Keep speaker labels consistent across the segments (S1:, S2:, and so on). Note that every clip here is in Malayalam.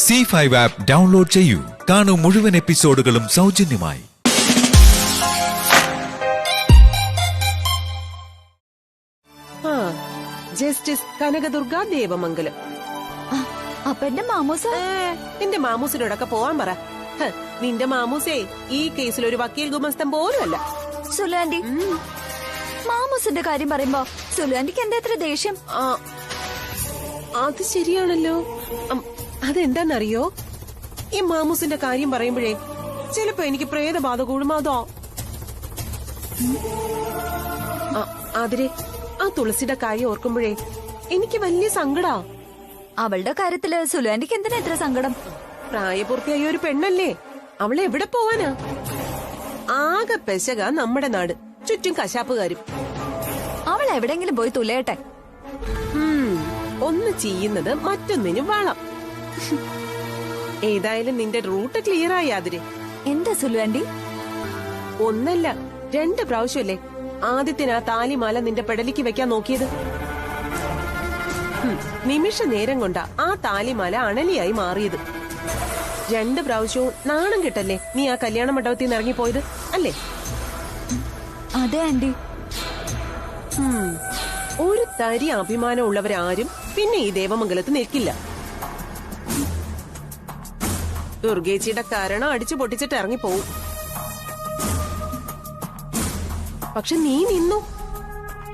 S1: C5 ആപ്പ് ഡൗൺലോഡ് ചെയ്യൂ. കാണൂ മുഴുവൻ എപ്പിസോഡുകളും സൗജന്യമായി.
S2: ജസ്റ്റിസ് കനകദുർഗ ദേവമംഗലം.
S3: അപ്പൊ എന്റെ മാമൂസ?
S2: നിന്റെ മാമൂസിനോടൊക്കെ പോവാൻ പറ. നിന്റെ മാമൂസേ ഈ കേസിൽ ഒരു വക്കീൽ ഗുമസ്തം പോലും അല്ല.
S3: സുലാന്റി, മാമൂസിന്റെ കാര്യം പറയുമ്പോ സുലാന്റിക്ക് എന്താ എത്ര ദേഷ്യം?
S2: അത് ശരിയാണല്ലോ. അതെന്താന്നറിയോ, ഈ മാമൂസിന്റെ കാര്യം പറയുമ്പോഴേ ചിലപ്പോ എനിക്ക് പ്രേതബാധ കൂടും. അതോ അതിരെ ആ തുളസിയുടെ കാര്യം ഓർക്കുമ്പോഴേ എനിക്ക് വലിയ സങ്കടാ.
S3: അവളുടെ കാര്യത്തില് സുലാന്റിക്ക് എന്തിനാ എത്ര സങ്കടം?
S2: പ്രായപൂർത്തിയായ ഒരു പെണ്ണല്ലേ, അവളെ എവിടെ പോവാനാ? ആകെ പെശക നമ്മുടെ നാട്, ചുറ്റും കശാപ്പുകാരും.
S3: അവൾ എവിടെങ്കിലും പോയി തുലയട്ടെ.
S2: ഒന്ന് ചെയ്യുന്നത് മറ്റൊന്നിനും വാളാം. ഏതായാലും നിന്റെ റൂട്ട് ക്ലിയർ ആയി. അതിരെ
S3: എന്താ സുലാന്റി?
S2: ഒന്നല്ല 2 പ്രാവശ്യമല്ലേ ആദ്യത്തിന് ആ താലിമാല നിന്റെ പെടലിക്ക് വെക്കാൻ നോക്കിയത്. നിമിഷ നേരം കൊണ്ടാ ആ താലിമാല അണലിയായി മാറിയത്. 2 പ്രാവശ്യവും നാണം കെട്ടല്ലേ നീ ആ കല്യാണ മണ്ഡപത്തിൽ നിന്ന് ഇറങ്ങിപ്പോയത് അല്ലേ?
S3: അതെ ആന്റി.
S2: ഒരു തരി അഭിമാനം ഉള്ളവരാരും പിന്നെ ഈ ദേവമംഗലത്ത് നിൽക്കില്ല. ദുർഗേച്ചിയുടെ കാരണം അടിച്ചു പൊട്ടിച്ചിട്ട് ഇറങ്ങിപ്പോവും. പക്ഷെ നീ നിന്നു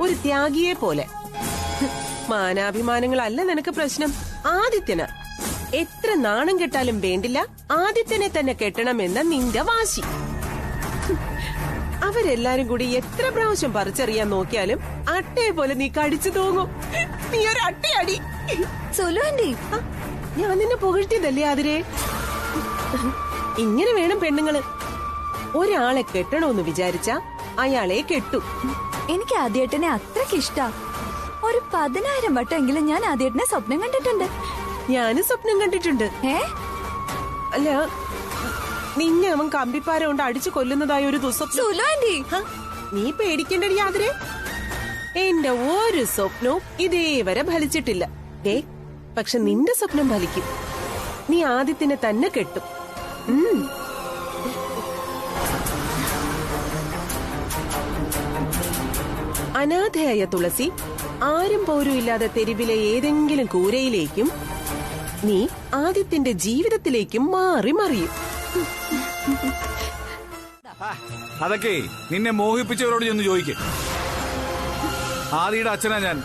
S2: ഒരു ത്യാഗിയെ പോലെ. മാനാഭിമാനങ്ങളല്ല നിനക്ക് പ്രശ്നം, ആദിത്യന. എത്ര നാണം കെട്ടാലും വേണ്ടില്ല, ആദിത്യനെ തന്നെ കെട്ടണമെന്ന നിന്റെ വാശി. അവരെല്ലാരും കൂടി എത്ര പ്രാവശ്യം പറിച്ചറിയാൻ നോക്കിയാലും അട്ടയെ പോലെ നീ കടിച്ചു തൂങ്ങും. നീ ഒരു അട്ടയടി.
S3: സുലാന്റി,
S2: ഞാൻ നിന്നെ പുകഴ്ത്തിയതല്ലേ അതിരെ? ഇങ്ങനെ വേണം പെണ്ണുങ്ങള്. ഒരാളെ കെട്ടണോന്ന് വിചാരിച്ച അയാളെ കെട്ടു.
S3: എനിക്ക് ആദ്യേട്ടനെ അത്രയ്ക്ക് ഇഷ്ടാ. ഒരു 10,000 വട്ടമെങ്കിലും ഞാൻ ആദ്യേട്ടനെ സ്വപ്നം കണ്ടിട്ടുണ്ട്.
S2: ഞാനും സ്വപ്നം കണ്ടിട്ടുണ്ട്. അല്ല, നിന്നെ അവൻ കമ്പിപ്പാര കൊണ്ട് അടിച്ചു കൊല്ലുന്നതായ ഒരു ദുസ്വപ്നം. നീ പേടിക്കേണ്ടടി യാതൊരു. എന്റെ ഒരു സ്വപ്നവും ഇതേവരെ ഫലിച്ചിട്ടില്ല. പക്ഷെ നിന്റെ സ്വപ്നം ഫലിക്കും. നീ ആദിത്യനെ തന്നെ കെട്ടും. അനാഥയായ തുളസി ആരും പോരും ഇല്ലാതെ തെരുവിലെ ഏതെങ്കിലും കൂരയിലേക്കും നീ ആദിത്യന്റെ ജീവിതത്തിലേക്കും മാറി മറിയും.
S4: അതൊക്കെ നിന്നെ മോഹിപ്പിച്ചവരോട് ചെന്ന് ചോദിക്കും. ആദിയുടെ അച്ഛനാ ഞാൻ.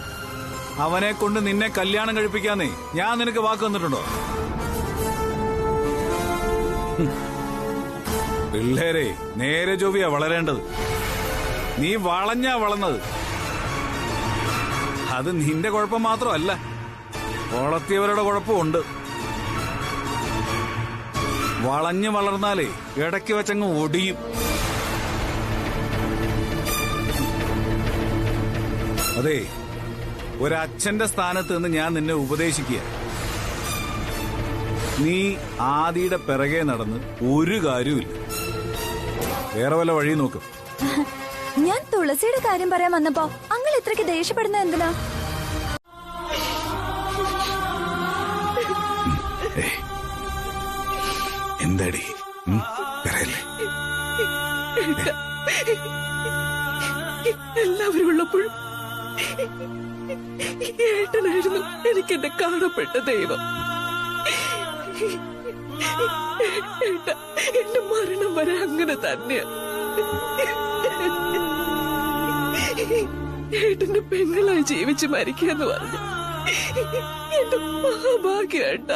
S4: അവനെ കൊണ്ട് നിന്നെ കല്യാണം കഴിപ്പിക്കാന്നേ ഞാൻ നിനക്ക് വാക്ക് തന്നിട്ടുണ്ടോ? പിള്ളേരെ നേരെ ചൊവ്വയാ വളരേണ്ടത്. നീ വളഞ്ഞാ വളർന്നത്. അത് നിന്റെ കുഴപ്പം മാത്രമല്ല, വളർത്തിയവരുടെ കുഴപ്പമുണ്ട്. വളഞ്ഞു വളർന്നാലേ ഇടയ്ക്ക് വെച്ചങ്ങ് ഒടിയും. അതെ, ഒരച്ഛന്റെ സ്ഥാനത്ത് നിന്ന് ഞാൻ നിന്നെ ഉപദേശിക്കുക. നീ ആദിയുടെ പിറകെ നടന്ന് ഒരു കാര്യമില്ല. വേറെ വല്ല വഴി നോക്കും.
S3: ഞാൻ തുളസിയുടെ കാര്യം പറയാൻ വന്നപ്പോ അങ്ങൾ ഇത്രയ്ക്ക് ദേഷ്യപ്പെടുന്നത് എന്തിനാ?
S4: എന്താടി
S2: എല്ലാവരും ഉള്ളപ്പോഴും ഏട്ടനായിരുന്നു എനിക്ക് എന്നെ കാണപ്പെട്ട ദൈവം. എന്റെ മരണം വരെ അങ്ങനെ തന്നെയാ. ഏട്ടന്റെ പെങ്ങളായി ജീവിച്ച് മരിക്കാന്ന് പറഞ്ഞു എന്റെ മഹാഭാഗ്യേട്ട.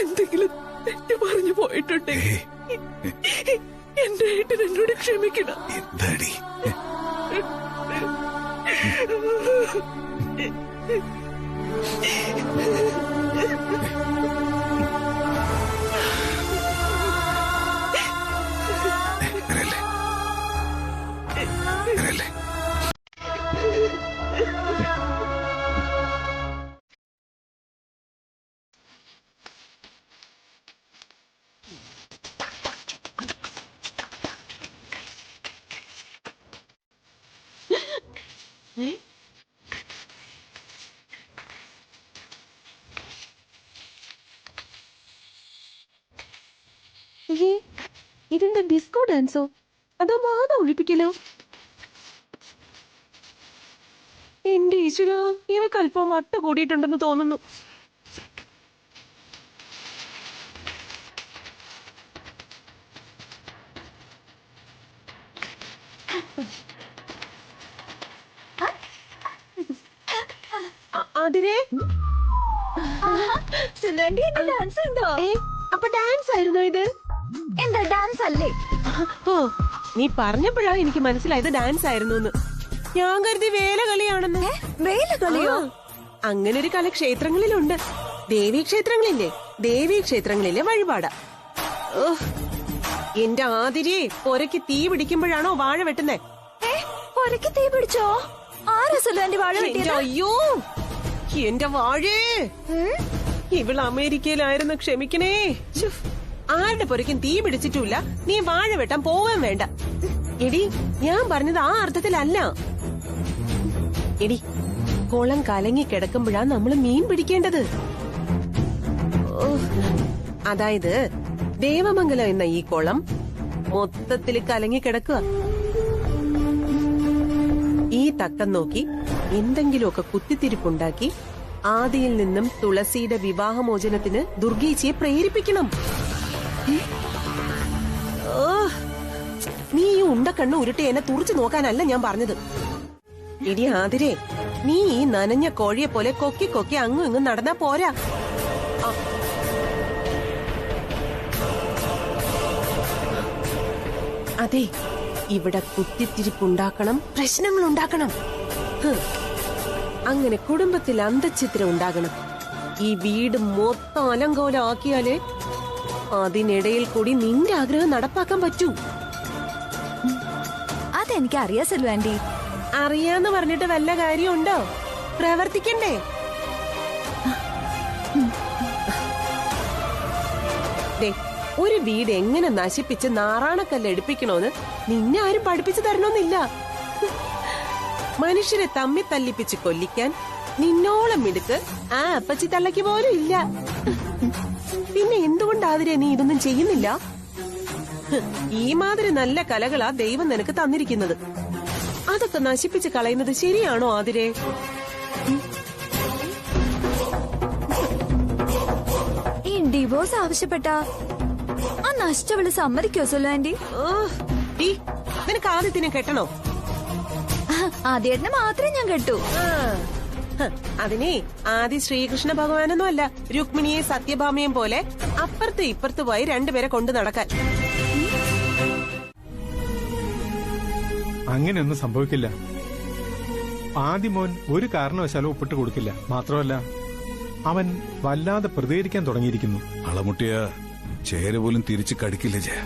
S2: എന്തെങ്കിലും തെറ്റ് പറഞ്ഞു പോയിട്ടുണ്ടെങ്കിൽ എന്റെ ഏട്ടൻ എന്നോട് ക്ഷമിക്കണം.
S4: എന്താടി
S2: ഇതെന്താ ഡിസ്കോ ഡാൻസോ അതോ ബാധ ഒഴിപ്പിക്കലോ? എന്റെ ഈശ്വര, ഇവക്ക് അല്പം വട്ട കൂടിയിട്ടുണ്ടെന്ന് തോന്നുന്നു. അതിനെ
S3: ഡാൻസ് ഉണ്ടോ?
S2: അപ്പൊ ഡാൻസ് ആയിരുന്നോ ഇത്?
S3: എന്താ ഡാൻസ് അല്ലേ?
S2: ഓ, നീ പറഞ്ഞപ്പോഴാ എനിക്ക് മനസ്സിലായത് ഡാൻസ് ആയിരുന്നു എന്ന്. ഞാൻ കരുതി വേലകളിയാണെന്ന്.
S3: വേലകളിയോ?
S2: അങ്ങനെ ഒരു കല ക്ഷേത്രങ്ങളിലുണ്ട്. ദേവീക്ഷേത്രങ്ങളില്ലേ, ദേവീക്ഷേത്രങ്ങളിലെ വഴിപാടാ. എന്റെ ആതിരിയെ പൊരയ്ക്ക് തീ പിടിക്കുമ്പോഴാണോ വാഴ വെട്ടുന്നേ?
S3: പൊരയ്ക്ക് തീ പിടിച്ചോ? ആരാ സുലാന്റി വാഴ വെട്ടിയത്?
S2: അയ്യോ, എന്റെ വാഴേ! ഇവള് അമേരിക്കയിലായിരുന്നു, ക്ഷമിക്കണേ. ആരുടെ പൊരയ്ക്കും തീ പിടിച്ചിട്ടില്ല. നീ വാഴ വെട്ടാൻ പോവാൻ വേണ്ട. എടി, ഞാൻ പറഞ്ഞത് ആ അർത്ഥത്തിലല്ല. എടി, കുളം കലങ്ങി കിടക്കുമ്പോഴാ നമ്മള് മീൻ പിടിക്കേണ്ടത്. അതായത് ദേവമംഗലം എന്ന ഈ കുളം മൊത്തത്തില് കലങ്ങി കിടക്കുക. ഈ തക്കം നോക്കി എന്തെങ്കിലുമൊക്കെ കുത്തിത്തിരിപ്പുണ്ടാക്കി ആദിയിൽ നിന്നും തുളസിയുടെ വിവാഹമോചനത്തിന് ദുർഗേച്ചിയെ പ്രേരിപ്പിക്കണം. നീ ഈ ഉണ്ടക്കണ്ണ് ഉരുട്ടി എന്നെ തുറച്ചു നോക്കാനല്ല ഞാൻ പറഞ്ഞത്. ഇടി ആതിരെ, നീ ഈ നനഞ്ഞ കോഴിയെ പോലെ കൊക്കി കൊക്കി അങ്ങും ഇങ്ങും നടന്നാ പോരാ. അതെ, ഇവിടെ കുത്തിത്തിരിപ്പുണ്ടാക്കണം, പ്രശ്നങ്ങൾ ഉണ്ടാക്കണം. അങ്ങനെ കുടുംബത്തിൽ അന്തഛിദ്രം ഉണ്ടാകണം. ഈ വീട് മൊത്തം അലങ്കോലം ആക്കിയാലേ അതിനിടയിൽ കൂടി നിന്റെ ആഗ്രഹം നടപ്പാക്കാൻ പറ്റൂ.
S3: അതെനിക്ക് അറിയാം സെല്ലു ആന്റി.
S2: അറിയാന്ന് പറഞ്ഞിട്ട് വല്ല കാര്യമുണ്ടോ? പ്രവർത്തിക്കണ്ടേ? ഒരു വീട് എങ്ങനെ നശിപ്പിച്ച് നാറാണക്കല്ല് എടുപ്പിക്കണോന്ന് നിന്നെ ആരും പഠിപ്പിച്ചു തരണമെന്നില്ല. മനുഷ്യരെ തമ്മി തല്ലിപ്പിച്ച് കൊല്ലിക്കാൻ നിന്നോളം മിടുക്ക് ആ അപ്പച്ചി തള്ളയ്ക്ക് പോലും ഇല്ല. പിന്നെ എന്തുകൊണ്ടാതിരെ നീ ഇതൊന്നും ചെയ്യുന്നില്ല? ഈ മാതിരി നല്ല കലകളാ ദൈവം നിനക്ക് തന്നിരിക്കുന്നത്. അതൊക്കെ നശിപ്പിച്ച് കളയുന്നത് ശരിയാണോ ആതിരെ?
S3: ഈ ഡിവോഴ്സ് ആവശ്യപ്പെട്ട ആ നഷ്ടവള് സമ്മതിക്കോ സെല്ലു ആന്റി?
S2: നിനക്ക് ആദ്യത്തിനെ കെട്ടണോ?
S3: ആദ്യേട്ടനെ മാത്രമേ ഞാൻ കെട്ടു.
S2: അതിനെ ആദി ശ്രീകൃഷ്ണ ഭഗവാനൊന്നും അല്ല, രുക്മിണിയെ സത്യഭാമയും പോലെ അപ്പുറത്ത് ഇപ്പുറത്ത് പോയി രണ്ടുപേരെ കൊണ്ടു നടക്കാൻ.
S5: അങ്ങനെയൊന്നും സംഭവിക്കില്ല. ആദിമോൻ ഒരു കാരണവശാലും ഒപ്പിട്ട് കൊടുക്കില്ല. മാത്രമല്ല, അവൻ വല്ലാതെ പ്രതികരിക്കാൻ തുടങ്ങിയിരിക്കുന്നു.
S4: അളമുട്ടിയ ചേര പോലും തിരിച്ചു കടിക്കില്ല ജയ.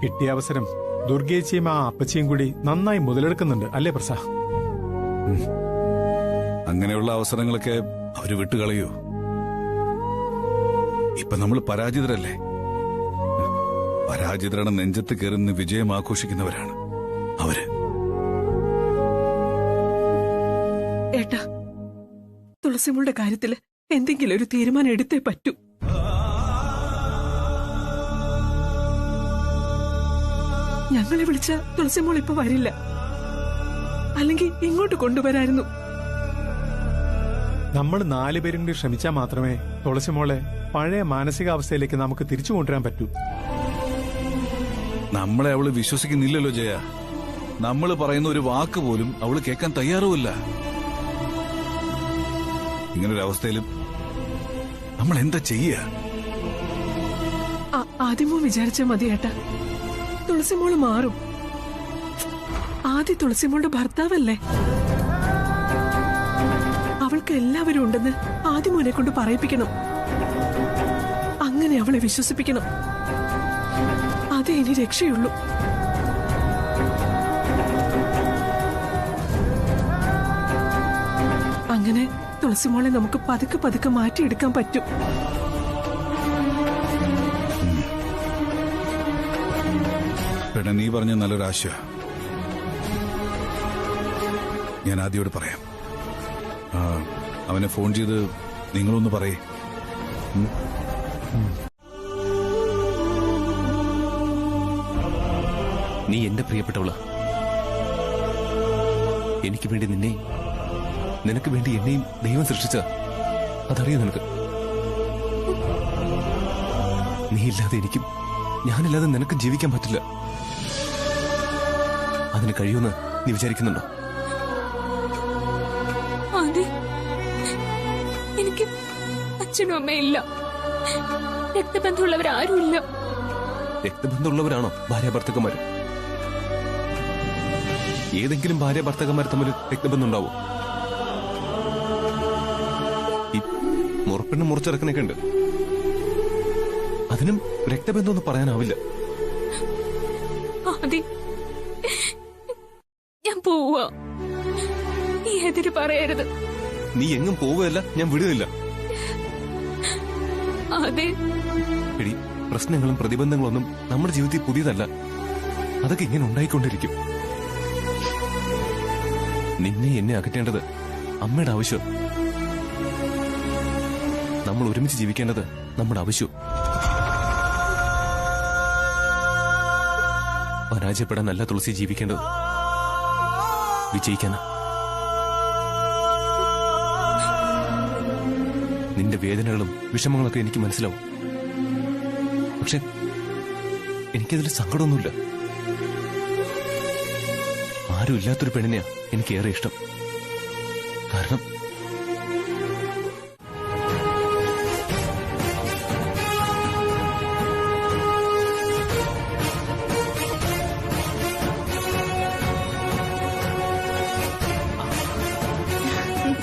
S5: കിട്ടിയ അവസരം ദുർഗേച്ചിയും ആ അപ്പച്ചിയും കൂടി നന്നായി മുതലെടുക്കുന്നുണ്ട്, അല്ലേ പ്രസാ?
S4: അങ്ങനെയുള്ള അവസരങ്ങളൊക്കെ അവര് വിട്ടുകളയോ? ഇപ്പൊ നമ്മൾ പരാജിതരല്ലേ? പരാജിതരുടെ നെഞ്ചത്ത് കയറുന്ന വിജയം ആഘോഷിക്കുന്നവരാണ് അവര്.
S2: ഏട്ടാ, തുളസിമുളുടെ കാര്യത്തില് എന്തെങ്കിലും ഒരു തീരുമാനം എടുത്തേ പറ്റൂ. ഞങ്ങളെ വിളിച്ച തുളസിമോൾ ഇപ്പൊ വരില്ല, അല്ലെങ്കിൽ ഇങ്ങോട്ട് കൊണ്ടുവരായിരുന്നു.
S5: നമ്മൾ 4 പേരും കൂടി ശ്രമിച്ചാൽ മാത്രമേ തുളസിമോളെ പഴയ മാനസികാവസ്ഥയിലേക്ക് നമുക്ക് തിരിച്ചു കൊണ്ടുവരാൻ പറ്റൂ.
S4: നമ്മളെ അവള് വിശ്വസിക്കുന്നില്ലല്ലോ ജയ. നമ്മൾ പറയുന്ന ഒരു വാക്ക് പോലും അവള് കേൾക്കാൻ തയ്യാറുമില്ല. ഇങ്ങനൊരു അവസ്ഥയിലും നമ്മൾ എന്താ ചെയ്യുക?
S2: ആദ്യമോ വിചാരിച്ചാ മതി ഏട്ടാ, തുളസിമോള് മാറും. ആദ്യ തുളസിമോളുടെ ഭർത്താവല്ലേ? അവൾക്ക് എല്ലാവരും ഉണ്ടെന്ന് ആദ്യമോനെ കൊണ്ട് പറയിപ്പിക്കണം. അങ്ങനെ അവളെ വിശ്വസിപ്പിക്കണം. അതേ ഇനി രക്ഷയുള്ളൂ. അങ്ങനെ തുളസിമോളെ നമുക്ക് പതുക്കെ പതുക്കെ മാറ്റിയെടുക്കാൻ പറ്റും.
S4: പിന്നെ നീ പറഞ്ഞ നല്ലൊരു ആശയ. ഞാൻ ആദ്യോട് പറയാം. അവനെ ഫോൺ ചെയ്ത് നിങ്ങളൊന്ന് പറയേ.
S6: നീ എന്റെ പ്രിയപ്പെട്ടവള. എനിക്ക് വേണ്ടി നിന്നെ, നിനക്ക് വേണ്ടി എന്നെയും ദൈവം സൃഷ്ടിച്ച അതറിയോ നിനക്ക്? നീ ഇല്ലാതെ എനിക്കും ഞാനില്ലാതെ നിനക്കും ജീവിക്കാൻ പറ്റില്ല. അതിന് കഴിയുമെന്ന് നീ വിചാരിക്കുന്നുണ്ടോ?
S7: അതെ, എനിക്ക് അച്ഛനും അമ്മയില്ല, രക്തബന്ധമുള്ളവരാരുമില്ല.
S6: രക്തബന്ധമുള്ളവരാണോ ഭാര്യ ഭർത്തക്കന്മാര്? ഏതെങ്കിലും ഭാര്യ ഭർത്തകന്മാർ തമ്മിൽ രക്തബന്ധം ഉണ്ടാവോ? ഈ മുറപ്പെണ്ണ് മുറിച്ചിറക്കണൊക്കെ ഉണ്ട്. അതിനും രക്തബന്ധമൊന്നും പറയാനാവില്ല.
S7: ആദി, ഞാൻ പോവാ. നീ എതിര് പറയരുത്.
S6: നീ എങ്ങും പോവുകയല്ല, ഞാൻ വിടുകയില്ല.
S7: അതെ,
S6: എടി, പ്രശ്നങ്ങളും പ്രതിബന്ധങ്ങളൊന്നും നമ്മുടെ ജീവിതത്തിൽ പുതിയതല്ല. അതൊക്കെ ഇങ്ങനെ ഉണ്ടായിക്കൊണ്ടിരിക്കും. നിന്നെ എന്നെ അകറ്റേണ്ടത് അമ്മയുടെ ആവശ്യം. നമ്മൾ ഒരുമിച്ച് ജീവിക്കേണ്ടത് നമ്മുടെ ആവശ്യം. പരാജയപ്പെടാനല്ല തുളസി ജീവിക്കേണ്ടത്, വിജയിക്കാനാ. നിന്റെ വേദനകളും വിഷമങ്ങളൊക്കെ എനിക്ക് മനസ്സിലാവും. പക്ഷെ എനിക്കതിൽ സങ്കടമൊന്നുമില്ല. ആരും ഇല്ലാത്തൊരു പെണ്ണിനെയാ എനിക്ക് ഏറെ ഇഷ്ടം. കാരണം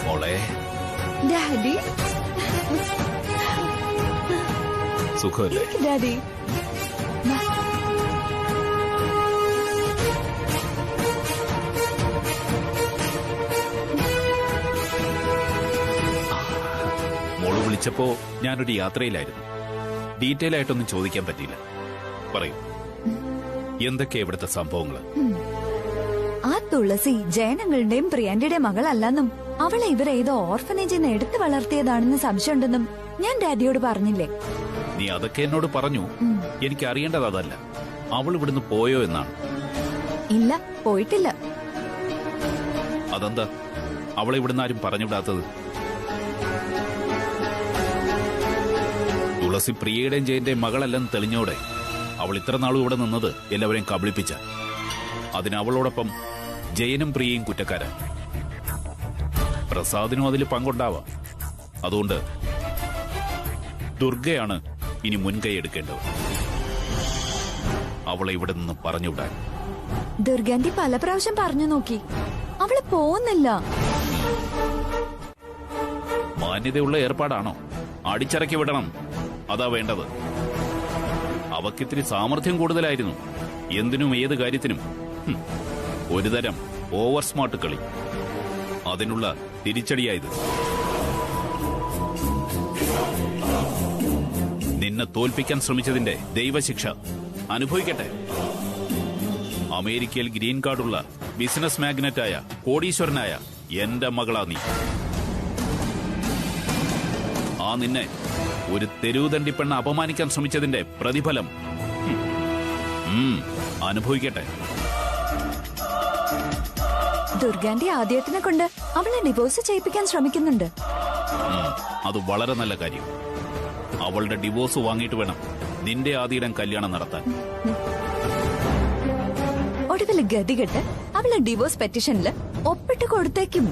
S6: മോളെ,
S3: ഡാഡി,
S6: സുഖമല്ലേ?
S3: ഡാഡി,
S8: മോള് വിളിച്ചപ്പോ ഞാനൊരു യാത്രയിലായിരുന്നു. ഡീറ്റെയിൽ ആയിട്ടൊന്നും ചോദിക്കാൻ പറ്റിയില്ല. പറയൂ, എന്തൊക്കെയാ ഇവിടുത്തെ സംഭവങ്ങള്?
S3: ആ തുളസി ജയനങ്ങളുടെയും പ്രിയാന്റെയും മകളല്ലെന്നും അവളെ ഇവരേതോ ഓർഫനേജിൽ നിന്ന് എടുത്തു വളർത്തിയതാണെന്ന് സംശയമുണ്ടെന്നും ഞാൻ ഡാഡിയോട് പറഞ്ഞില്ലേ?
S8: നീ അതൊക്കെ എന്നോട് പറഞ്ഞു. എനിക്ക് അറിയേണ്ടത് അതല്ല, അവൾ ഇവിടുന്ന് പോയോ എന്നാണ്.
S3: ഇല്ല, പോയിട്ടില്ല.
S8: അതെന്താ അവളെ ഇവിടുന്ന് ആരും പറഞ്ഞുവിടാത്തത്? തുളസി പ്രിയയുടെയും ജയന്റെയും മകളല്ലെന്ന് തെളിഞ്ഞോടെ അവൾ ഇത്ര നാളും ഇവിടെ നിന്നത് എല്ലാവരെയും കബളിപ്പിച്ച. അതിന് അവളോടൊപ്പം ജയനും പ്രിയയും കുറ്റക്കാരാ. പ്രസാദിനും അതിൽ പങ്കുണ്ടാവാം. അതുകൊണ്ട് ദുർഗയാണ് ഇനി മുൻകൈ എടുക്കേണ്ടത്, അവളെ ഇവിടെ നിന്ന് പറഞ്ഞുവിടാൻ.
S3: ദുർഗാന്റി പല പ്രാവശ്യം പറഞ്ഞു നോക്കി, അവള് പോകുന്നില്ല.
S8: മാന്യതയുള്ള ഏർപ്പാടാണോ? അടിച്ചിറക്കി വിടണം, അതാ വേണ്ടത്. അവക്കിത്തിരി സാമർഥ്യം കൂടുതലായിരുന്നു, എന്തിനും ഏത് കാര്യത്തിനും. ഒരുതരം ഓവർ സ്മാർട്ട് കളി. അതിനുള്ള തിരിച്ചടിയായത്. നിന്നെ തോൽപ്പിക്കാൻ ശ്രമിച്ചതിന്റെ ദൈവശിക്ഷ അനുഭവിക്കട്ടെ. അമേരിക്കയിൽ ഗ്രീൻ കാർഡുള്ള ബിസിനസ് മാഗ്നറ്റായ കോടീശ്വരനായ എന്റെ മകളാ നീ. ആ നിന്നെ ഒരു തെരുവുതണ്ടി പെണ്ണ് അപമാനിക്കാൻ ശ്രമിച്ചതിന്റെ പ്രതിഫലം അനുഭവിക്കട്ടെ.
S3: ദുർഗാന്റി ആദ്യേട്ടനെ കൊണ്ട് അവളെ ഡിവോഴ്സ് ചെയ്യിപ്പിക്കാൻ ശ്രമിക്കുന്നുണ്ട്.
S8: അത് വളരെ നല്ല കാര്യം. അവളുടെ ഡിവോഴ്സ് വാങ്ങിയിട്ട് വേണം നിന്റെ ആദ്യയുടെ കല്യാണം നടത്താൻ.
S3: ഒടുവിൽ ഗതികെട്ട് അവളെ ഡിവോഴ്സ് പെറ്റീഷനിൽ ഒപ്പിട്ട് കൊടുത്തേക്കും.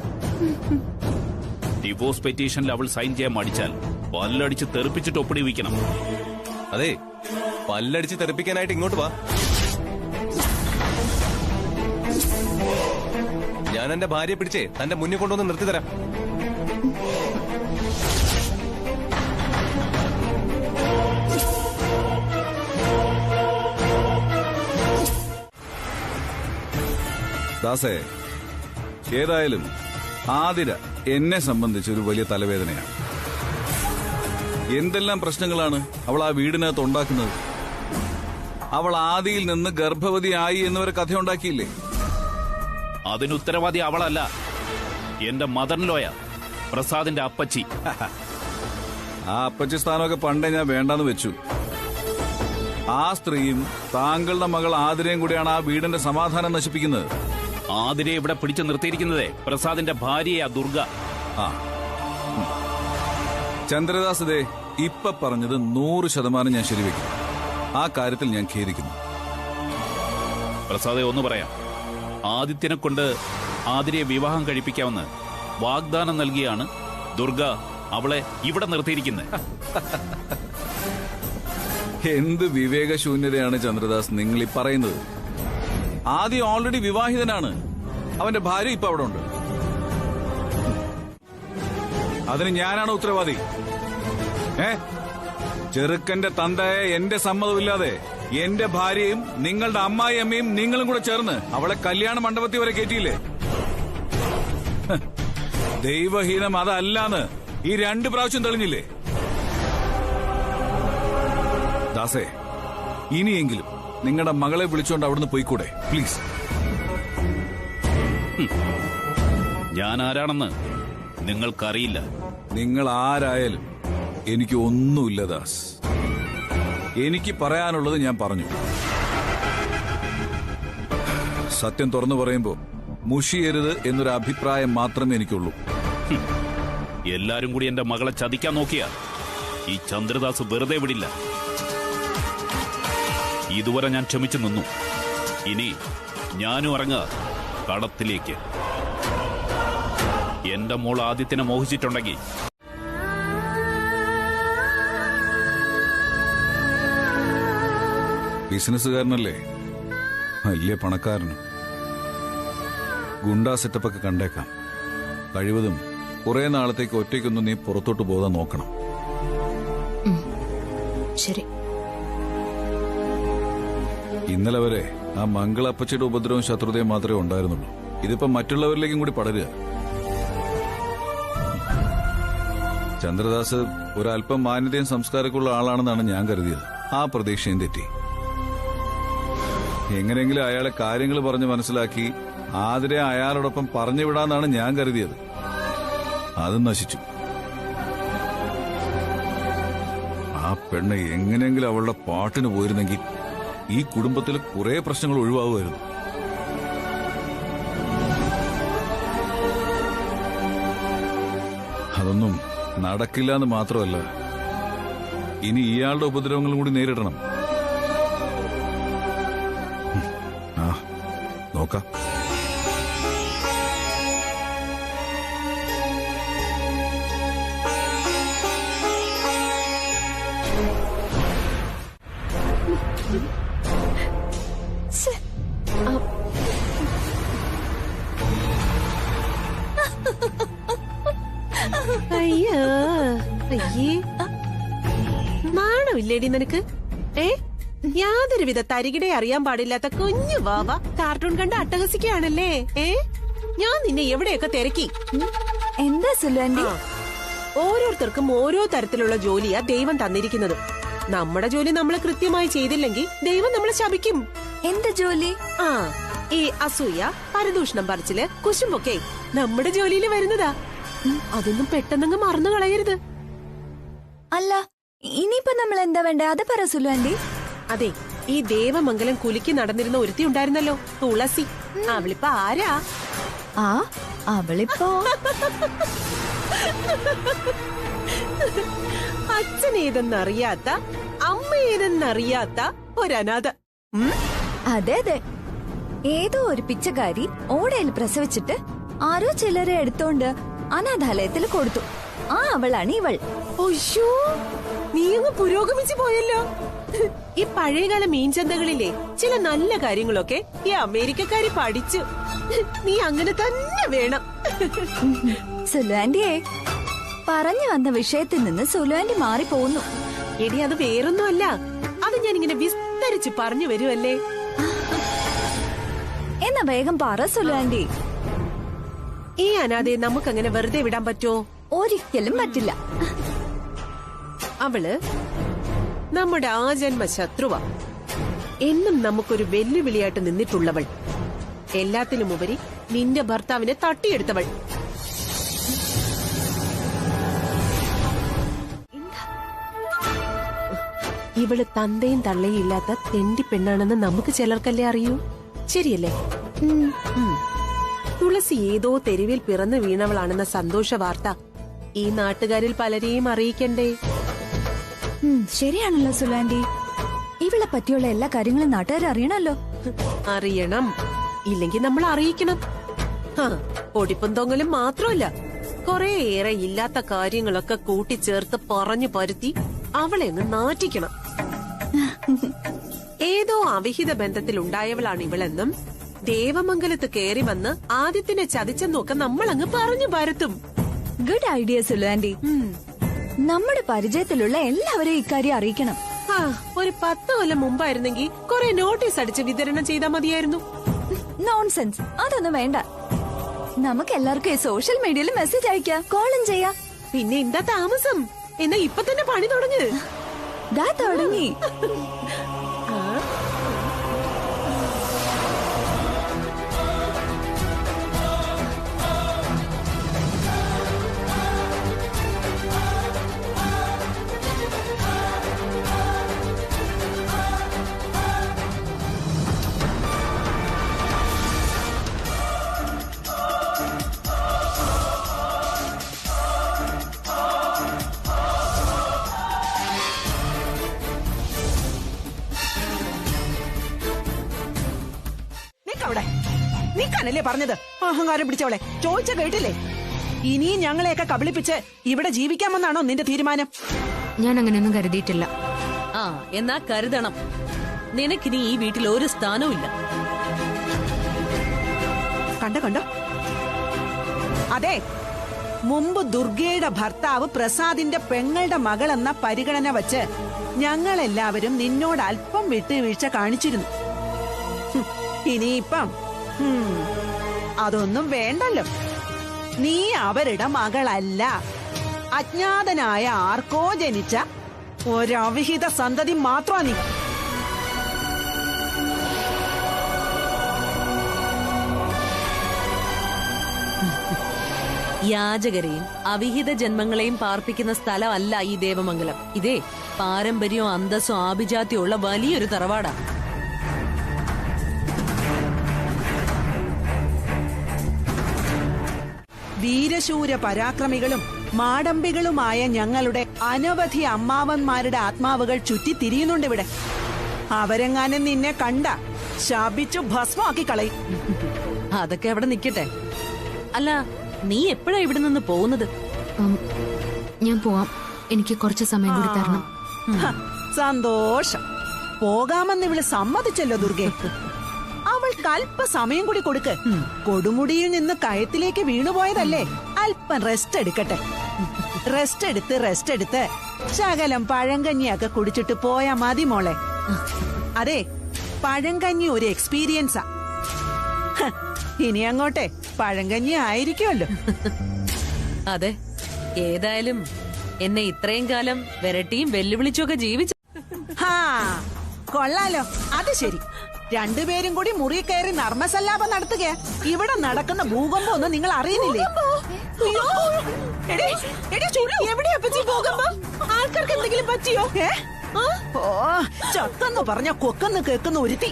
S8: ഡിവോഴ്സ് പെറ്റീഷനിൽ അവൾ സൈൻ ചെയ്യാൻ മടിച്ചാൽ പല്ലടിച്ച് തെറിപ്പിച്ചിട്ട് ഒപ്പിടി വയ്ക്കണം.
S6: അതെ, പല്ലടിച്ച് തെറിപ്പിക്കാനായിട്ട് ഇങ്ങോട്ട് വാ. ഞാൻ എന്റെ ഭാര്യയെ പിടിച്ചേ തന്റെ മുന്നിൽ കൊണ്ടുവന്ന് നിർത്തിത്തരാം.
S4: ദാസേ, ഏതായാലും ആതിര എന്നെ സംബന്ധിച്ച് ഒരു വലിയ തലവേദനയാണ്. എന്തെല്ലാം പ്രശ്നങ്ങളാണ് അവൾ ആ വീടിനകത്ത് ഉണ്ടാക്കുന്നത്. അവൾ ആദിയിൽ നിന്ന് ഗർഭവതിയായി എന്നിവരെ കഥയുണ്ടാക്കിയില്ലേ?
S8: അതിനുത്തരവാദി അവളല്ല, എന്റെ മദറിൻലോയ പ്രസാദിന്റെ അപ്പച്ചി.
S4: ആ അപ്പച്ചി സ്ഥാനമൊക്കെ പണ്ടേ ഞാൻ വേണ്ടാന്ന് വെച്ചു. ആ സ്ത്രീയും താങ്കളുടെ മകൾ ആതിരയും കൂടിയാണ് ആ വീടിന്റെ സമാധാനം നശിപ്പിക്കുന്നത്.
S8: ആതിരെ ഇവിടെ പിടിച്ചു നിർത്തിയിരിക്കുന്നതേ പ്രസാദിന്റെ ഭാര്യയാ ദുർഗ.
S4: ആ ചന്ദ്രദാസ് ദേ ഇപ്പൊ പറഞ്ഞത് 100% ഞാൻ ശരിവെക്കും. ആ കാര്യത്തിൽ ഞാൻ ഖേദിക്കുന്നു.
S8: പ്രസാദെ ഒന്ന് പറയാം, ആദിത്യനെ കൊണ്ട് ആതിരയെ വിവാഹം കഴിപ്പിക്കാമെന്ന് വാഗ്ദാനം നൽകിയാണ് ദുർഗ അവളെ ഇവിടെ നിർത്തിയിരിക്കുന്നത്.
S4: എന്ത് വിവേകശൂന്യതയാണ് ചന്ദ്രദാസ് നിങ്ങൾ ഈ പറയുന്നത്? ആദ്യം ഓൾറെഡി വിവാഹിതനാണ്. അവന്റെ ഭാര്യ ഇപ്പൊ അവിടെ ഉണ്ട്. അതിന് ഞാനാണ് ഉത്തരവാദി. ചെറുക്കന്റെ തന്തയെ എന്റെ സമ്മതമില്ലാതെ എന്റെ ഭാര്യയും നിങ്ങളുടെ അമ്മായി അമ്മയും നിങ്ങളും കൂടെ ചേർന്ന് അവളെ കല്യാണ മണ്ഡപത്തിൽ വരെ കയറ്റിയില്ലേ? ദൈവഹീനം അതല്ലാന്ന് ഈ 2 പ്രാവശ്യം തെളിഞ്ഞില്ലേ? ദാസേ, ഇനിയെങ്കിലും നിങ്ങളുടെ മകളെ വിളിച്ചുകൊണ്ട് അവിടുന്ന് പോയിക്കൂടെ പ്ലീസ്?
S8: ഞാൻ ആരാണെന്ന് നിങ്ങൾക്കറിയില്ല.
S4: നിങ്ങൾ ആരായാലും എനിക്ക് ഒന്നുമില്ല ദാസ്. എനിക്ക് പറയാനുള്ളത് ഞാൻ പറഞ്ഞു. സത്യം തുറന്നു പറയുമ്പോ മുഷിയരുത് എന്നൊരു അഭിപ്രായം മാത്രമേ എനിക്കുള്ളൂ.
S8: എല്ലാരും കൂടി എന്റെ മകളെ ചതിക്കാൻ നോക്കിയാ ഈ ചന്ദ്രദാസ് വെറുതെ വിടില്ല. ഇതുവരെ ഞാൻ ക്ഷമിച്ചു നിന്നു. ഇനി ഞാനും ഇറങ്ങുക കടത്തിലേക്ക്. എന്റെ മോൾ ആദിത്യനെ മോഹിച്ചിട്ടുണ്ടെങ്കിൽ
S4: ബിസിനസ്സുകാരനല്ലേ, വലിയ പണക്കാരനും. ഗുണ്ടാ സെറ്റപ്പൊക്കെ കണ്ടേക്കാം. കഴിവതും കുറെ നാളത്തേക്ക് ഒറ്റയ്ക്കൊന്നും നീ പുറത്തോട്ട് പോകാൻ നോക്കണം.
S7: ശരി.
S4: ഇന്നലെ വരെ ആ മംഗളപ്പച്ചയുടെ ഉപദ്രവവും ശത്രുതയും മാത്രമേ ഉണ്ടായിരുന്നുള്ളൂ. ഇതിപ്പോ മറ്റുള്ളവരിലേക്കും കൂടി പടരുക. ചന്ദ്രദാസ് ഒരല്പം മാന്യതയും സംസ്കാരമുള്ള ആളാണെന്നാണ് ഞാൻ കരുതിയത്. ആ പ്രതീക്ഷയും തെറ്റി. എങ്ങനെയെങ്കിലും അയാളെ കാര്യങ്ങൾ പറഞ്ഞ് മനസ്സിലാക്കി ആതിരെ അയാളോടൊപ്പം പറഞ്ഞുവിടാന്നാണ് ഞാൻ കരുതിയത്. അതും നശിച്ചു. ആ പെണ്ണ് എങ്ങനെയെങ്കിലും അവളുടെ പാട്ടിന് പോയിരുന്നെങ്കിൽ ഈ കുടുംബത്തിൽ കുറെ പ്രശ്നങ്ങൾ ഒഴിവാകുമായിരുന്നു. അതൊന്നും നടക്കില്ല എന്ന് മാത്രമല്ല, ഇനി ഇയാളുടെ ഉപദ്രവങ്ങളും കൂടി നേരിടണം. നോക്കാം.
S2: അയ്യോ, അയ്യേ, നാണമില്ലേടി നിനക്ക്? യാതൊരുവിധ തരികിടെ അറിയാൻ പാടില്ലാത്ത കുഞ്ഞു വാവ കാർട്ടൂൺ കണ്ട് അട്ടഹസിക്കുകയാണല്ലേ? ഞാൻ നിന്നെ എവിടെയൊക്കെ തിരക്കി.
S3: എന്താ സുലാൻഡി?
S2: ഓരോരുത്തർക്കും ഓരോ തരത്തിലുള്ള ജോലിയാ ദൈവം തന്നിരിക്കുന്നത്. നമ്മുടെ ജോലി നമ്മൾ കൃത്യമായി ചെയ്തില്ലെങ്കിൽ ദൈവം നമ്മളെ ശപിക്കും.
S3: എന്ത് ജോലി?
S2: ഈ അസൂയ, പരദൂഷണം പറിച്ചില്, കുശുമ്പൊക്കെ നമ്മുടെ ജോലിയിൽ വരുന്നതാ. അതൊന്നും പെട്ടെന്നങ്ങ് മറന്നു കളയരുത്.
S3: അല്ല, ഇനിയിപ്പോ നമ്മൾ എന്താ വേണ്ടേ അത് പറ സുലാൻഡി.
S2: അതെ, ഈ ദേവമംഗലം കുലിക്ക് നടന്നിരുന്ന ഒരുത്തി ഉണ്ടായിരുന്നല്ലോ, തുളസി. അവളിപ്പോ ആരാ?
S3: അവളിപ്പോ
S2: അച്ഛനേതെന്നറിയാത്ത, അമ്മയേതെന്നറിയാത്ത ഒരനാഥ.
S3: അതെ അതെ, ഏതോ ഒരു പിച്ചക്കാരി ഓടയിൽ പ്രസവിച്ചിട്ട് ആരോ ചിലരെ എടുത്തോണ്ട് അനാഥാലയത്തിൽ കൊടുത്തു. അവളാണ് ഇവൾ.
S2: ഒയ്യോ, നീ അങ്ങ് പുരോഗമിച്ചു പോയല്ലോ. ഈ പഴയകാല മീൻചന്തകളിലെ ചില നല്ല കാര്യങ്ങളൊക്കെ ഈ അമേരിക്കക്കാരി പഠിച്ചു. നീ അങ്ങനെ തന്നെ വേണം.
S3: സുലാൻഡിയെ, പറഞ്ഞു വന്ന വിഷയത്തിൽ നിന്ന് സുലാൻഡി മാറിപ്പോകുന്നു.
S2: എടി, അത് വേറൊന്നുമല്ല. അത് ഞാനിങ്ങനെ വിസ്തരിച്ച് പറഞ്ഞു വരുമല്ലേ.
S3: എന്നാ വേഗം പറ സുലാൻഡി.
S2: ഈ അനാഥയെ നമുക്കങ്ങനെ വെറുതെ വിടാൻ പറ്റുമോ?
S3: ഒരിക്കലും പറ്റില്ല.
S2: അവള് നമ്മുടെ ആജന്മ ശത്രുവാ. എന്നും നമുക്കൊരു വെല്ലുവിളിയായിട്ട് നിന്നിട്ടുള്ളവൾ, എല്ലാത്തിനുമുപരി നിന്റെ ഭർത്താവിനെ തട്ടിയെടുത്തവൾ. ഇവള് തന്തയും തള്ളയും ഇല്ലാത്ത തെണ്ടി പെണ്ണാണെന്ന് നമുക്ക് ചിലർക്കല്ലേ അറിയൂ, ശരിയല്ലേ? തുളസി ഏതോ തെരുവിൽ പിറന്നു വീണവളാണെന്ന സന്തോഷ വാർത്ത ഈ നാട്ടുകാരിൽ പലരെയും അറിയിക്കണ്ടേ?
S3: ശരിയാണല്ലോ സുലാൻഡി. ഇവളെ പറ്റിയുള്ള എല്ലാ കാര്യങ്ങളും നാട്ടുകാർ അറിയണല്ലോ.
S2: അറിയണം, ഇല്ലെങ്കിൽ നമ്മൾ അറിയിക്കണം. പൊടിപ്പും തൊങ്ങലും മാത്രമല്ല, കുറേയേറെ ഇല്ലാത്ത കാര്യങ്ങളൊക്കെ കൂട്ടിച്ചേർത്ത് പറഞ്ഞു പരുത്തി അവളെ അങ്ങ് നാറ്റിക്കണം. ഏതോ അവിഹിത ബന്ധത്തിലുണ്ടായവളാണ് ഇവളെന്നും ദേവമംഗലത്ത് കയറി വന്ന് ആദ്യത്തിനെ ചതിച്ചെന്നൊക്കെ നമ്മൾ അങ്ങ് പറഞ്ഞു പരത്തും.
S3: Good idea സുലാൻഡി. നമ്മുടെ പരിചയത്തിലുള്ള എല്ലാവരെയും ഇക്കാര്യം അറിയിക്കണം.
S2: ഒരു 10 കൊല്ലം മുമ്പായിരുന്നെങ്കിൽ കുറെ നോട്ടീസ് അടിച്ച് വിതരണം ചെയ്താൽ മതിയായിരുന്നു.
S3: നോൺസെൻസ്, അതൊന്നും വേണ്ട. നമുക്ക് എല്ലാവർക്കും സോഷ്യൽ മീഡിയയിൽ മെസ്സേജ് അയക്കാം, കോളും ചെയ്യാം.
S2: പിന്നെ എന്താ താമസം? എന്നാ ഇപ്പൊ തന്നെ പണി തുടങ്ങ്.
S3: തുടങ്ങി.
S9: നീക്കാനല്ലേ പറഞ്ഞത് അഹങ്കാരം പിടിച്ചവളെ? ചോദിച്ച കേട്ടില്ലേ? ഇനിയും ഞങ്ങളെയൊക്കെ കബളിപ്പിച്ച് ഇവിടെ ജീവിക്കാമെന്നാണോ നിന്റെ തീരുമാനം?
S7: ഞാൻ അങ്ങനെയൊന്നും കരുതിയിട്ടില്ല.
S2: എന്നാ കരുതണം. നിനക്കിനി ഈ വീട്ടിൽ ഒരു സ്ഥാനവും ഇല്ല.
S9: കണ്ടോ? അതെ, മുമ്പ് ദുർഗയുടെ ഭർത്താവ് പ്രസാദിന്റെ പെങ്ങളുടെ മകളെന്ന പരിഗണന വച്ച് ഞങ്ങളെല്ലാവരും നിന്നോട് അല്പം വിട്ടുവീഴ്ച കാണിച്ചിരുന്നു. ഇനിയിപ്പം അതൊന്നും വേണ്ടല്ലോ. നീ അവരുടെ മകളല്ല, അജ്ഞാതനായ ആർക്കോ ജനിച്ച ഒരവിഹിത സന്തതി മാത്രമാ നീ.
S2: യാചകരെയും അവിഹിത ജന്മങ്ങളെയും പാർപ്പിക്കുന്ന സ്ഥലമല്ല ഈ ദേവമംഗലം. ഇതേ പാരമ്പര്യവും അന്തസ്സും ആഭിജാത്യവും ഉള്ള വലിയൊരു തറവാടാ.
S9: വീരശൂര പരാക്രമികളും മാടമ്പികളുമായ ഞങ്ങളുടെ അനവധി അമ്മാവന്മാരുടെ ആത്മാവുകൾ ചുറ്റിത്തിരിയുന്നുണ്ട് ഇവിടെ. അവരെങ്ങാനും നിന്നെ കണ്ട ശാപിച്ചു ഭസ്മാക്കി കളയും.
S2: അതൊക്കെ അവിടെ നിക്കട്ടെ. അല്ല, നീ എപ്പോഴാ ഇവിടെ നിന്ന് പോകുന്നത്?
S7: ഞാൻ പോവാം. എനിക്ക് കുറച്ച് സമയം കൂടി തരണം.
S9: സന്തോഷം. പോകാമെന്ന് ഇവള് സമ്മതിച്ചല്ലോ ദുർഗെ. അവൾക്ക് അല്പ സമയം കൂടി കൊടുക്ക്. കൊടുമുടിയിൽ നിന്ന് കയത്തിലേക്ക് വീണുപോയതല്ലേ, അല്പം റെസ്റ്റ് എടുക്കട്ടെ. റെസ്റ്റ് എടുത്ത് ശകലം പഴങ്കഞ്ഞിയൊക്കെ കുടിച്ചിട്ട് പോയാ മതി മോളെ. അതെ, പഴങ്കഞ്ഞി ഒരു എക്സ്പീരിയൻസാ. ഇനി അങ്ങോട്ടെ പഴങ്കഞ്ഞി ആയിരിക്കുമല്ലോ.
S2: അതെ, ഏതായാലും എന്നെ ഇത്രയും കാലം വിരട്ടിയും വെല്ലുവിളിച്ചൊക്കെ ജീവിച്ചു.
S9: കൊള്ളാലോ. അത് ശരി, രണ്ടുപേരും കൂടി മുറി കയറി നർമ്മസല്ലാപം നടത്തുക. ഇവിടെ നടക്കുന്ന ഭൂകമ്പം ഒന്നും നിങ്ങൾ അറിയുന്നില്ലേ?
S2: ആൾക്കാർക്ക് എന്തെങ്കിലും പറ്റിയോ?
S9: ചക്കെന്ന് പറഞ്ഞ കൊക്കെന്ന് കേൾക്കുന്ന ഒരുത്തി.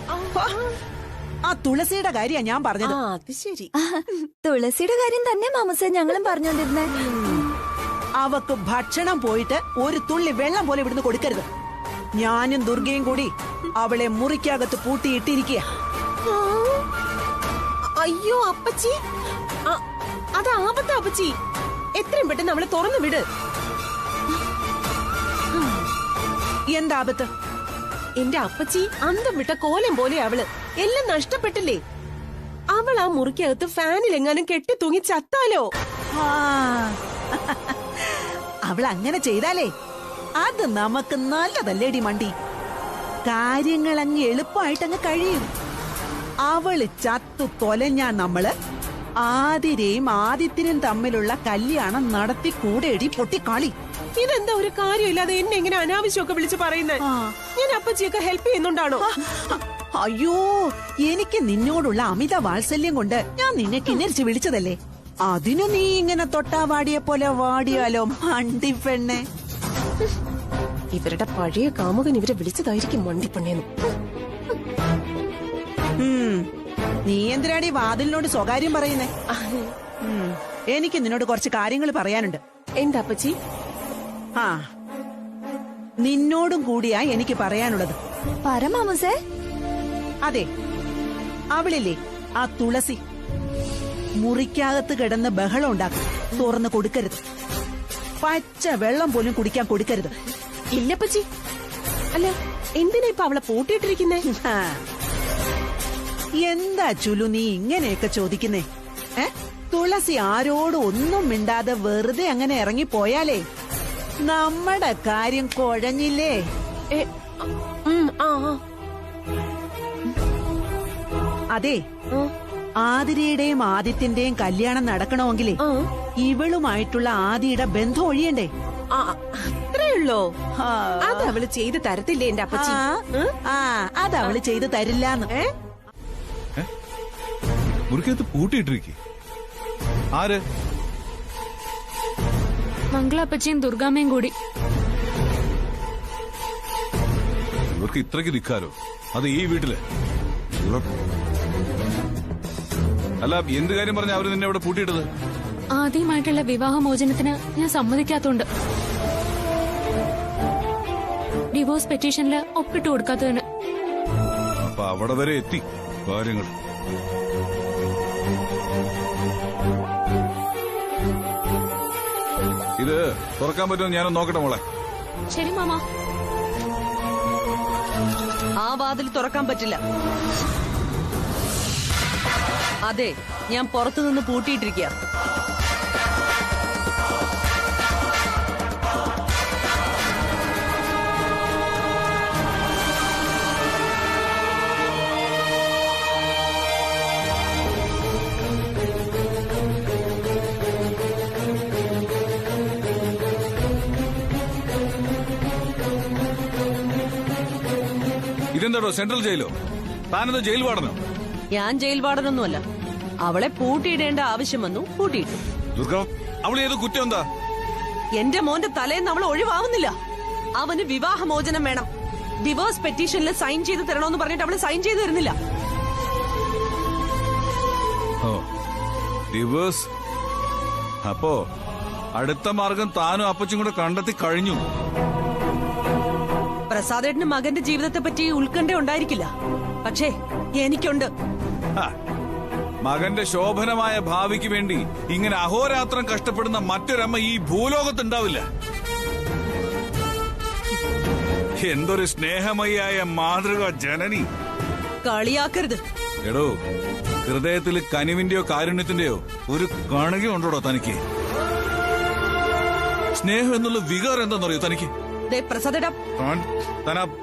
S9: ആ തുളസിയുടെ കാര്യ ഞാൻ പറഞ്ഞത്.
S2: അത് ശരി,
S3: തുളസിയുടെ കാര്യം തന്നെ മാമസ ഞങ്ങളും പറഞ്ഞോണ്ടിരുന്നേ.
S9: അവക്ക് ഭക്ഷണം പോയിട്ട് ഒരു തുള്ളി വെള്ളം പോലെ ഇവിടുന്ന് കൊടുക്കരുത്. ഞാനും ദുർഗയും കൂടി അവളെ മുറിക്കകത്ത് പൂട്ടിയിട്ടിരിക്കുക.
S2: അയ്യോ അപ്പച്ചി, അത് ആപത്താ അപ്പച്ചി. എത്രയും പെട്ടെന്ന് അവളെ തുറന്നു വിട്.
S9: എന്താപത്ത്?
S2: എന്റെ അപ്പച്ചി അന്തം വിട്ട കോലം പോലെ അവള്. എല്ലാം നഷ്ടപ്പെട്ടില്ലേ? അവൾ ആ മുറിക്കകത്ത് ഫാനിലെങ്ങാനും കെട്ടി തൂങ്ങി ചത്താലോ?
S9: അവൾ അങ്ങനെ ചെയ്താലേ അത് നമുക്ക് നല്ലതല്ലേടി മണ്ടി. കാര്യങ്ങളങ്ങ് എളുപ്പമായിട്ടങ്ങ് കഴിയും. അവള് ചത്തു തൊലഞ്ഞാ നമ്മള് ആതിരയും ആദിത്യനും തമ്മിലുള്ള കല്യാണം നടത്തി കൂടെയടി പൊട്ടിക്കാളി.
S2: ഇതെന്താ ഒരു കാര്യമില്ലാതെ എന്നെ എങ്ങനെ അനാവശ്യമൊക്കെ വിളിച്ച് പറയുന്നത്? ഞാൻ അപ്പച്ചിയൊക്കെ ഹെൽപ്പ് ചെയ്യുന്നുണ്ടാണോ?
S9: അയ്യോ, എനിക്ക് നിന്നോടുള്ള അമിത വാത്സല്യം കൊണ്ട് ഞാൻ നിന്നെ കിന്നരിച്ച് വിളിച്ചതല്ലേ. അതിനു നീ ഇങ്ങനെ തൊട്ടാ വാടിയെ പോലെ വാടിയാലോ മണ്ടിപ്പെണ്ണെ.
S2: ഇവരുടെ പഴയ കാമുകൻ ഇവരെ വിളിച്ചതായിരിക്കും മണ്ടിപ്പെണ്ണേന്ന്.
S9: നീ എന്തിനാടി വാതിലിനോട് സ്വകാര്യം പറയുന്നേ? എനിക്ക് നിന്നോട് കുറച്ച് കാര്യങ്ങൾ പറയാനുണ്ട്.
S2: എന്താ അപ്പച്ചി?
S9: നിന്നോടും കൂടിയാ എനിക്ക് പറയാനുള്ളത്.
S3: പരമാമസേ.
S9: അതെ, അവളില്ലേ ആ തുളസി, മുറിക്കകത്ത് കിടന്ന് ബഹളം ഉണ്ടാക്കും. തുറന്ന് കൊടുക്കരുത്. പച്ച വെള്ളം പോലും കുടിക്കാൻ കൊടുക്കരുത്.
S2: ഇല്ലപ്പച്ചി. അല്ല, എന്തിനാ ഇപ്പൊ അവളെ പൂട്ടിയിട്ടിരിക്കുന്നേ?
S9: എന്താ ചുലു നീ ഇങ്ങനെയൊക്കെ ചോദിക്കുന്നേ? തുളസി ആരോടും ഒന്നും മിണ്ടാതെ വെറുതെ അങ്ങനെ ഇറങ്ങിപ്പോയാലേ നമ്മുടെ കാര്യം കുഴഞ്ഞില്ലേ? അതെ, ആതിരയുടെയും ആദിത്യന്റെയും കല്യാണം നടക്കണമെങ്കിലേ ഇവളുമായിട്ടുള്ള ആദിയുടെ ബന്ധം ഒഴിയണ്ടേ?
S2: അത്രയുള്ളോ? അത് അവള് ചെയ്ത് തരത്തില്ലേ എന്റെ അപ്പച്ചി?
S9: അത് അവള് ചെയ്ത് തരില്ലാന്ന്.
S4: മുറിക്കകത്ത് പൂട്ടിയിട്ടിരിക്കേ ആര്?
S7: മംഗളപ്പച്ചിയും ദുർഗാമ്മയും കൂടി.
S4: ഇവർക്ക് ഇത്രയ്ക്ക് നിൽക്കാരോ? അത് ഈ വീട്ടില്? അല്ല, എന്ത് കാര്യം പറഞ്ഞ അവര് നിന്നെ ഇവിടെ പൂട്ടിയിട്ടത്?
S7: ആദ്യമായിട്ടുള്ള വിവാഹമോചനത്തിന് ഞാൻ സമ്മതിക്കാത്തോണ്ട്. ഡിവോഴ്സ് പെറ്റീഷനിൽ ഒപ്പിട്ട് കൊടുക്കാത്തതിന്.
S4: അപ്പൊ അവിടെ വരെ എത്തി കാര്യങ്ങൾ. ഇത് തുറക്കാൻ പറ്റുമെന്ന് ഞാനൊന്ന് നോക്കട്ടെ മോളെ.
S7: ശരി മാമ.
S10: ആ വാതിൽ തുറക്കാൻ പറ്റില്ല. അതെ, ഞാൻ പുറത്തുനിന്ന് പൂട്ടിയിട്ടിരിക്കുക.
S4: ഇതെന്താടോ സെൻട്രൽ ജയിലോ? താനെന്താ ജയിൽ വാർഡനോ?
S10: ഞാൻ ജയിൽ വാർഡനൊന്നുമല്ല. അവളെ പൂട്ടിയിടേണ്ട ആവശ്യം വന്നു, പൂട്ടിയിട്ടു.
S4: ദുർഗ, അവൾ ഏത് കുറ്റം എന്താ?
S10: എന്റെ മോന്റെ തലേന്ന് അവൾ ഒഴിവാവുന്നില്ല. അവന് വിവാഹമോചനം വേണം. ഡിവോഴ്സ് പെറ്റീഷനിൽ സൈൻ ചെയ്ത് തരണോന്ന് പറഞ്ഞിട്ട് അവള് സൈൻ ചെയ്ത് തരുന്നില്ല.
S4: ഡിവോഴ്സ്? അപ്പോ അടുത്ത മാർഗം താനും അപ്പച്ചും കൂടെ കണ്ടെത്തി കഴിഞ്ഞു.
S10: പ്രസാദേട്ടന് മകന്റെ ജീവിതത്തെ പറ്റി ഉത്കണ്ഠ ഉണ്ടായിരിക്കില്ല, പക്ഷേ എനിക്കുണ്ട്.
S4: മകന്റെ ശോഭനമായ ഭാവിക്ക് വേണ്ടി ഇങ്ങനെ അഹോരാത്രം കഷ്ടപ്പെടുന്ന മറ്റൊരമ്മ ഈ ഭൂലോകത്തുണ്ടാവില്ല. എന്തൊരു സ്നേഹമയായ മാതൃക ജനനി.
S10: കളിയാക്കരുത്.
S4: എടോ, ഹൃദയത്തിൽ കനിവിന്റെയോ കാരുണ്യത്തിന്റെയോ ഒരു കണകയുണ്ടോ തനിക്ക്? സ്നേഹം എന്നുള്ള വികാരം എന്താണെന്നറിയോ തനിക്ക്?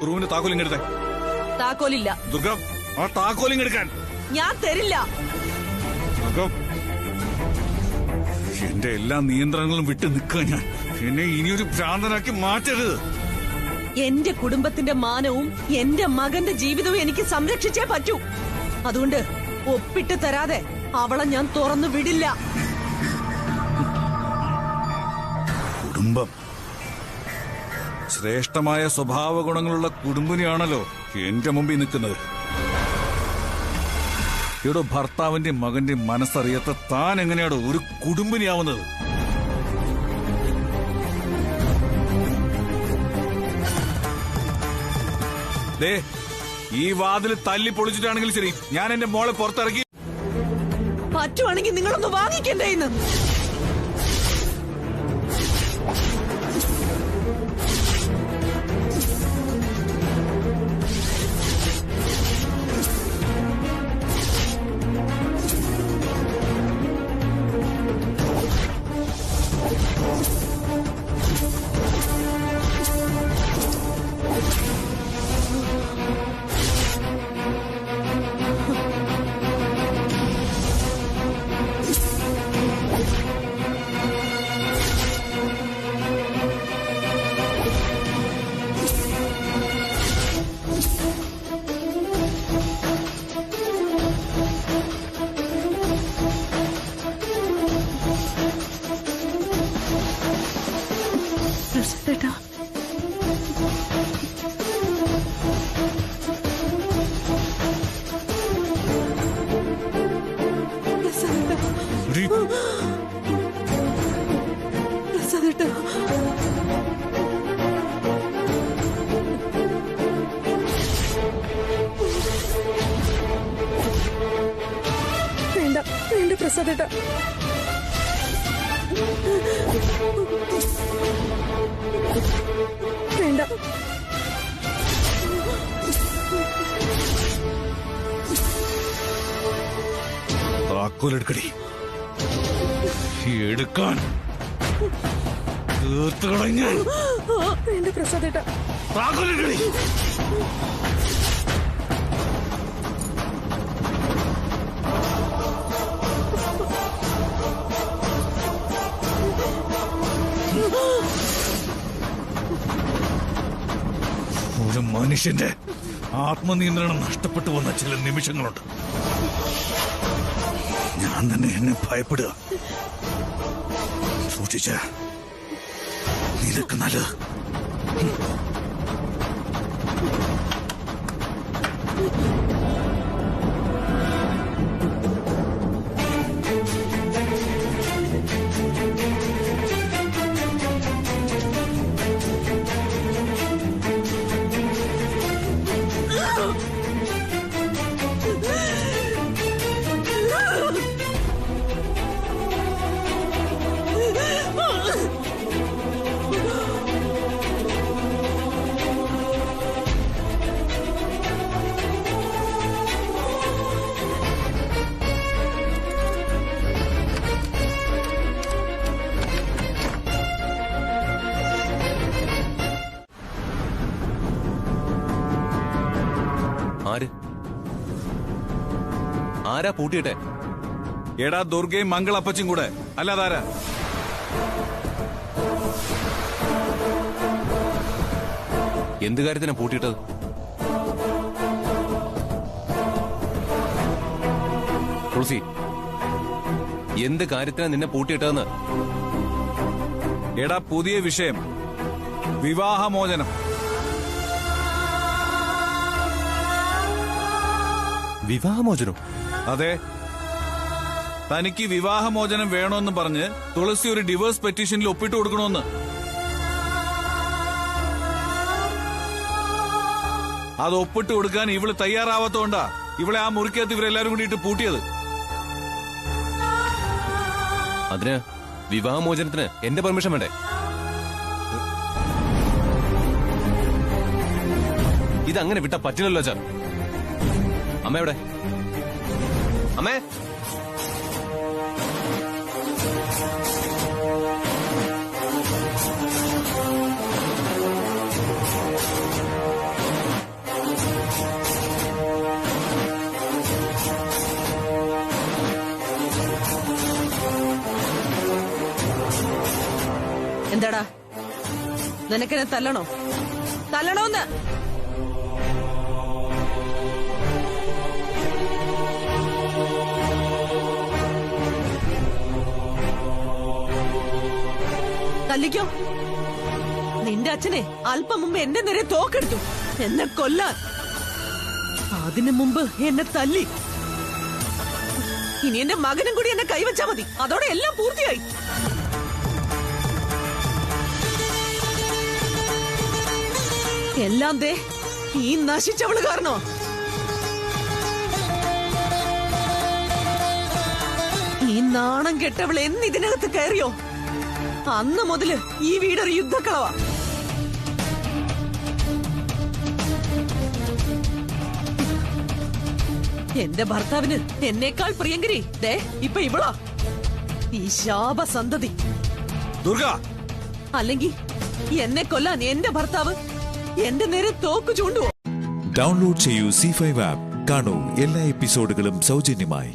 S4: റൂമിന്റെ താക്കോലിങ്ങെടുത്തേ.
S10: താക്കോലില്ല.
S4: ദുർഗ, ആ താക്കോലിങ്ങെടുക്കാൻ.
S10: ഞാൻ തരില്ല.
S4: എന്റെ എല്ലാ നിയന്ത്രണങ്ങളും വിട്ടു നിൽക്കുക. ഞാൻ എന്നെ ഇനിയൊരു ഭ്രാന്തനാക്കി മാറ്റരുത്.
S10: എന്റെ കുടുംബത്തിന്റെ മാനവും എന്റെ മകന്റെ ജീവിതവും എനിക്ക് സംരക്ഷിച്ചേ പറ്റൂ. അതുകൊണ്ട് ഒപ്പിട്ട് തരാതെ അവളെ ഞാൻ തുറന്നു വിടില്ല.
S4: കുടുംബം, ശ്രേഷ്ഠമായ സ്വഭാവ ഗുണങ്ങളുള്ള കുടുംബിനിയാണല്ലോ എന്റെ മുമ്പിൽ നിൽക്കുന്നത്. ഇവിടെ ഭർത്താവിന്റെ മകന്റെ മനസ്സറിയാത്ത താൻ എങ്ങനെയാണോ ഒരു കുടുംബിനിയാവുന്നത്? ദേ, ഈ വാതിൽ തല്ലി പൊളിച്ചിട്ടാണെങ്കിലും ശരി, ഞാൻ എന്റെ മോളെ പുറത്തിറക്കി.
S10: പറ്റുവാണെങ്കിൽ നിങ്ങളൊന്ന് വാങ്ങിക്കണ്ടേ ഇന്ന്?
S2: പ്രസാദേട്ടാ. വേണ്ട.
S4: താക്കോലെടുക്കടി. എടുക്കാൻ
S2: വേണ്ട പ്രസാദേട്ടാ.
S4: താക്കോലെടുക്കടി. ഒരു മനുഷ്യന്റെ ആത്മനിയന്ത്രണം നഷ്ടപ്പെട്ടു വന്ന ചില നിമിഷങ്ങളുണ്ട്. ഞാൻ തന്നെ എന്നെ ഭയപ്പെടുക. സൂക്ഷിച്ച നിനക്ക് നല്ലത്.
S6: ആരാ പൂട്ടിയിട്ടെ?
S4: എടാ ദുർഗയും മംഗളപ്പച്ചും കൂടെ, അല്ലാതാരാ?
S6: എന്ത് കാര്യത്തിനാ പൂട്ടിയിട്ടത്? തുളസി, എന്ത് കാര്യത്തിനാ നിന്നെ പൂട്ടിയിട്ടതെന്ന്?
S4: എടാ പുതിയ വിഷയം, വിവാഹമോചനം.
S6: വിവാഹമോചനം?
S4: അതെ, തനിക്ക് വിവാഹമോചനം വേണമെന്ന് പറഞ്ഞ് തുളസി ഒരു ഡിവോഴ്സ് പെറ്റീഷനിൽ ഒപ്പിട്ട് കൊടുക്കണമെന്ന്. അത് ഒപ്പിട്ട് കൊടുക്കാൻ ഇവള് തയ്യാറാവാത്തോണ്ടാ ഇവളെ ആ മുറിക്കകത്ത് ഇവരെല്ലാരും കൂടിയിട്ട് പൂട്ടിയത്.
S6: അതിന് വിവാഹമോചനത്തിന് എന്റെ പെർമിഷൻ വേണ്ടേ? ഇതങ്ങനെ വിട്ടാ പറ്റില്ലല്ലോ അച്ഛാ. അമ്മ എവിടെ? അമ്മേ,
S10: എന്താടാ, നിനക്കെന്നെ തല്ലണോ? തല്ലണോന്ന്? തല്ലിക്കോ. നിന്റെ അച്ഛനെ അല്പം മുമ്പ് എന്റെ നേരെ തോക്കെടുത്തു എന്നെ കൊല്ലാൻ. അതിനു മുമ്പ് എന്നെ തല്ലി. ഇനി എന്റെ മകനും കൂടി എന്നെ കൈവച്ചാ മതി, അതോടെ എല്ലാം പൂർത്തിയായി. എല്ലാം ദേ ഈ നശിച്ചവള് കാരണോ? ഈ നാണം കെട്ടവൾ എന്നിതിനകത്ത് കയറിയോ അന്ന് മുതല് ഈ വീടൊരു യുദ്ധക്കളവാ. എന്റെ ഭർത്താവിന് എന്നേക്കാൾ പ്രിയങ്കരി ദേ ഇപ്പൊ ഇവളാ. ഈ ശാപസന്തതി.
S4: ദുർഗ,
S10: അല്ലെങ്കിൽ എന്നെ കൊല്ലാൻ എന്റെ ഭർത്താവ് എന്റെ നേരെ തോക്ക് ചൂണ്ടുവോ?
S1: ഡൗൺലോഡ് ചെയ്യൂ C5 ആപ്പ്. കാണൂ എല്ലാ എപ്പിസോഡുകളും സൗജന്യമായി.